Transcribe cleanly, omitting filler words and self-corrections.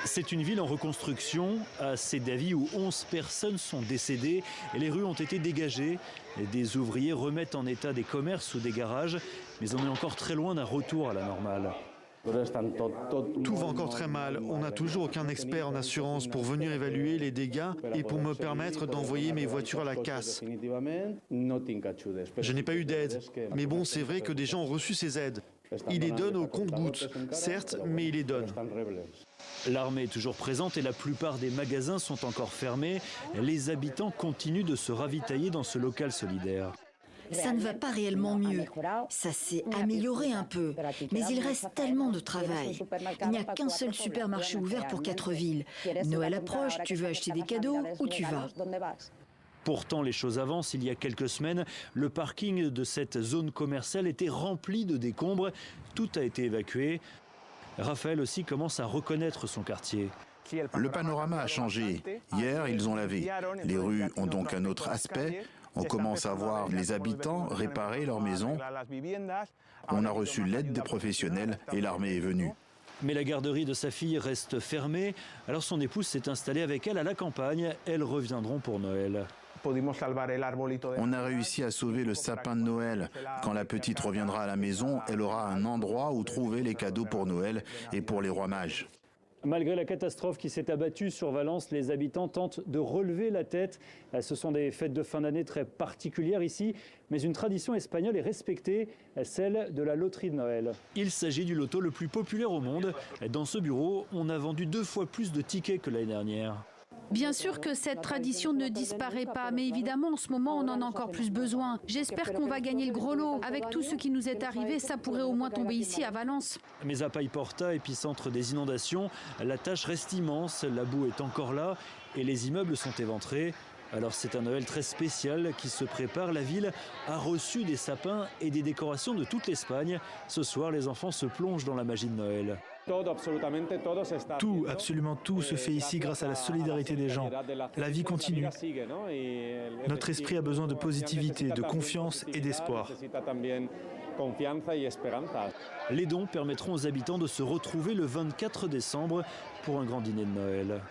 C'est une ville en reconstruction à Sédavie où 11 personnes sont décédées et les rues ont été dégagées. Des ouvriers remettent en état des commerces ou des garages, mais on est encore très loin d'un retour à la normale. Tout va encore très mal. On n'a toujours aucun expert en assurance pour venir évaluer les dégâts et pour me permettre d'envoyer mes voitures à la casse. Je n'ai pas eu d'aide. Mais bon, c'est vrai que des gens ont reçu ces aides. Ils les donnent au compte-gouttes, certes, mais ils les donnent. L'armée est toujours présente et la plupart des magasins sont encore fermés. Les habitants continuent de se ravitailler dans ce local solidaire. Ça ne va pas réellement mieux. Ça s'est amélioré un peu, mais il reste tellement de travail. Il n'y a qu'un seul supermarché ouvert pour 4 villes. Noël approche, tu veux acheter des cadeaux, où tu vas? Pourtant, les choses avancent. Il y a quelques semaines, le parking de cette zone commerciale était rempli de décombres. Tout a été évacué. Raphaël aussi commence à reconnaître son quartier. Le panorama a changé. Hier, ils ont lavé. Les rues ont donc un autre aspect. On commence à voir les habitants réparer leurs maisons. On a reçu l'aide des professionnels et l'armée est venue. Mais la garderie de sa fille reste fermée. Alors son épouse s'est installée avec elle à la campagne. Elles reviendront pour Noël. On a réussi à sauver le sapin de Noël. Quand la petite reviendra à la maison, elle aura un endroit où trouver les cadeaux pour Noël et pour les rois mages. Malgré la catastrophe qui s'est abattue sur Valence, les habitants tentent de relever la tête. Ce sont des fêtes de fin d'année très particulières ici, mais une tradition espagnole est respectée, celle de la loterie de Noël. Il s'agit du loto le plus populaire au monde. Dans ce bureau, on a vendu 2 fois plus de tickets que l'année dernière. Bien sûr que cette tradition ne disparaît pas, mais évidemment, en ce moment, on en a encore plus besoin. J'espère qu'on va gagner le gros lot. Avec tout ce qui nous est arrivé, ça pourrait au moins tomber ici, à Valence. Mais à Paiporta, épicentre des inondations, la tâche reste immense. La boue est encore là et les immeubles sont éventrés. Alors c'est un Noël très spécial qui se prépare. La ville a reçu des sapins et des décorations de toute l'Espagne. Ce soir, les enfants se plongent dans la magie de Noël. Tout, absolument tout se fait ici grâce à la solidarité des gens. La vie continue. Notre esprit a besoin de positivité, de confiance et d'espoir. Les dons permettront aux habitants de se retrouver le 24 décembre pour un grand dîner de Noël.